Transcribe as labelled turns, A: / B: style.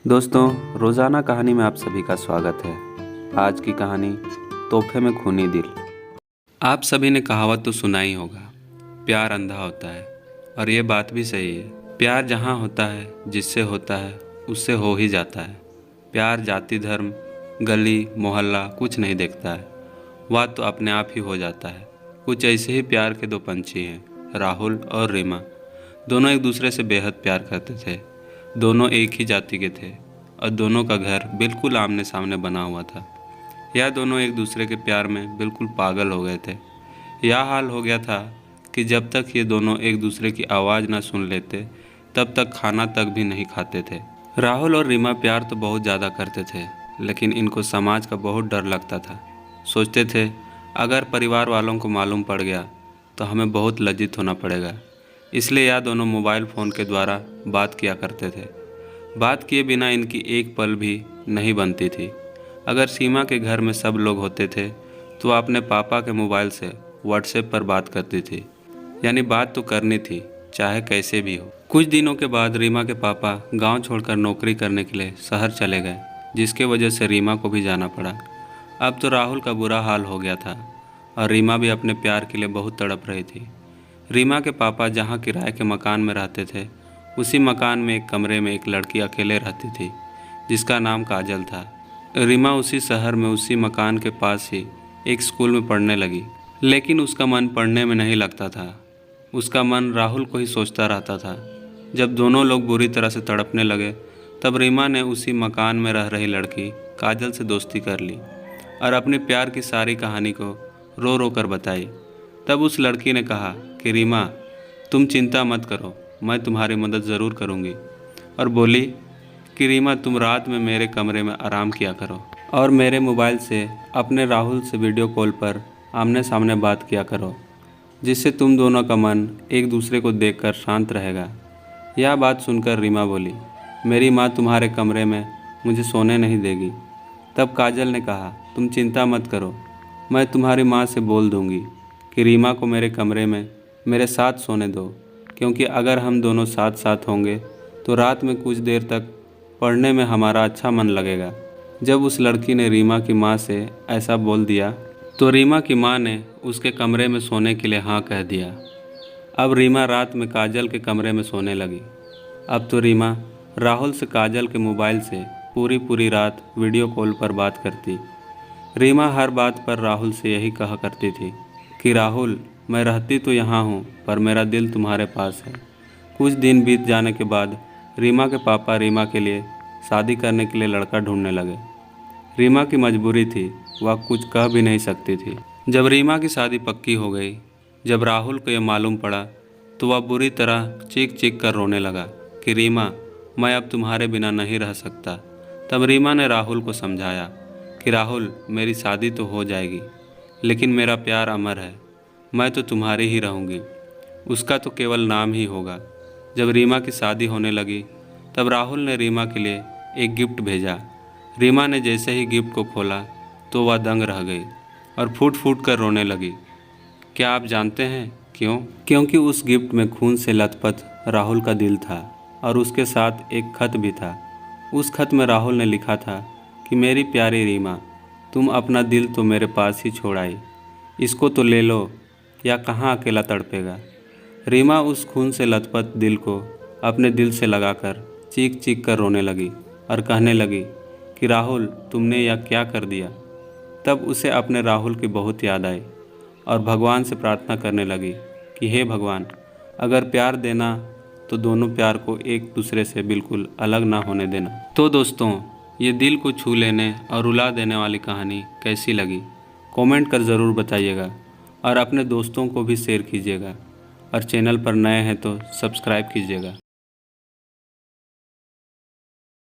A: दोस्तों, रोज़ाना कहानी में आप सभी का स्वागत है। आज की कहानी तोहफे में खूनी दिल। आप सभी ने कहावत तो सुना ही होगा, प्यार अंधा होता है। और ये बात भी सही है। प्यार जहाँ होता है, जिससे होता है, उससे हो ही जाता है। प्यार जाति, धर्म, गली मोहल्ला कुछ नहीं देखता है, वह तो अपने आप ही हो जाता है। कुछ ऐसे ही प्यार के दो पंछी हैं, राहुल और रीमा। दोनों एक दूसरे से बेहद प्यार करते थे। दोनों एक ही जाति के थे और दोनों का घर बिल्कुल आमने सामने बना हुआ था। यह दोनों एक दूसरे के प्यार में बिल्कुल पागल हो गए थे। यह हाल हो गया था कि जब तक ये दोनों एक दूसरे की आवाज़ न सुन लेते तब तक खाना तक भी नहीं खाते थे। राहुल और रीमा प्यार तो बहुत ज़्यादा करते थे, लेकिन इनको समाज का बहुत डर लगता था। सोचते थे अगर परिवार वालों को मालूम पड़ गया तो हमें बहुत लज्जित होना पड़ेगा। इसलिए यह दोनों मोबाइल फ़ोन के द्वारा बात किया करते थे। बात किए बिना इनकी एक पल भी नहीं बनती थी। अगर सीमा के घर में सब लोग होते थे तो वह अपने पापा के मोबाइल से व्हाट्सएप पर बात करती थी। यानी बात तो करनी थी, चाहे कैसे भी हो। कुछ दिनों के बाद रीमा के पापा गांव छोड़कर नौकरी करने के लिए शहर चले गए, जिसके वजह से रीमा को भी जाना पड़ा। अब तो राहुल का बुरा हाल हो गया था और रीमा भी अपने प्यार के लिए बहुत तड़प रही थी। रीमा के पापा जहाँ किराए के मकान में रहते थे, उसी मकान में एक कमरे में एक लड़की अकेले रहती थी, जिसका नाम काजल था। रीमा उसी शहर में उसी मकान के पास ही एक स्कूल में पढ़ने लगी, लेकिन उसका मन पढ़ने में नहीं लगता था। उसका मन राहुल को ही सोचता रहता था। जब दोनों लोग बुरी तरह से तड़पने लगे, तब रीमा ने उसी मकान में रह रही लड़की काजल से दोस्ती कर ली और अपने प्यार की सारी कहानी को रो रो कर बताई। तब उस लड़की ने कहा कि रीमा, तुम चिंता मत करो, मैं तुम्हारी मदद ज़रूर करूँगी। और बोली कि रीमा, तुम रात में मेरे कमरे में आराम किया करो और मेरे मोबाइल से अपने राहुल से वीडियो कॉल पर आमने सामने बात किया करो, जिससे तुम दोनों का मन एक दूसरे को देखकर शांत रहेगा। यह बात सुनकर रीमा बोली, मेरी माँ तुम्हारे कमरे में मुझे सोने नहीं देगी। तब काजल ने कहा, तुम चिंता मत करो, मैं तुम्हारी माँ से बोल दूँगी कि रीमा को मेरे कमरे में मेरे साथ सोने दो, क्योंकि अगर हम दोनों साथ साथ होंगे तो रात में कुछ देर तक पढ़ने में हमारा अच्छा मन लगेगा। जब उस लड़की ने रीमा की माँ से ऐसा बोल दिया तो रीमा की माँ ने उसके कमरे में सोने के लिए हाँ कह दिया। अब रीमा रात में काजल के कमरे में सोने लगी। अब तो रीमा राहुल से काजल के मोबाइल से पूरी रात वीडियो कॉल पर बात करती। रीमा हर बात पर राहुल से यही कहा करती थी कि राहुल, मैं रहती तो यहाँ हूँ पर मेरा दिल तुम्हारे पास है। कुछ दिन बीत जाने के बाद रीमा के पापा रीमा के लिए शादी करने के लिए लड़का ढूंढने लगे। रीमा की मजबूरी थी, वह कुछ कह भी नहीं सकती थी। जब रीमा की शादी पक्की हो गई, जब राहुल को यह मालूम पड़ा तो वह बुरी तरह चीख चीख कर रोने लगा कि रीमा, मैं अब तुम्हारे बिना नहीं रह सकता। तब रीमा ने राहुल को समझाया कि राहुल, मेरी शादी तो हो जाएगी, लेकिन मेरा प्यार अमर है, मैं तो तुम्हारी ही रहूँगी, उसका तो केवल नाम ही होगा। जब रीमा की शादी होने लगी तब राहुल ने रीमा के लिए एक गिफ्ट भेजा। रीमा ने जैसे ही गिफ्ट को खोला तो वह दंग रह गई और फूट फूट कर रोने लगी। क्या आप जानते हैं क्यों? क्योंकि उस गिफ्ट में खून से लथपथ राहुल का दिल था और उसके साथ एक खत भी था। उस खत में राहुल ने लिखा था कि मेरी प्यारी रीमा, तुम अपना दिल तो मेरे पास ही छोड़ आई, इसको तो ले लो या कहाँ अकेला तड़पेगा। रीमा उस खून से लथपथ दिल को अपने दिल से लगाकर चीख चीख कर रोने लगी और कहने लगी कि राहुल, तुमने यह क्या कर दिया। तब उसे अपने राहुल की बहुत याद आई और भगवान से प्रार्थना करने लगी कि हे भगवान, अगर प्यार देना तो दोनों प्यार को एक दूसरे से बिल्कुल अलग ना होने देना। तो दोस्तों, ये दिल को छू लेने और रुला देने वाली कहानी कैसी लगी, कमेंट कर ज़रूर बताइएगा और अपने दोस्तों को भी शेयर कीजिएगा और चैनल पर नए हैं तो सब्सक्राइब कीजिएगा।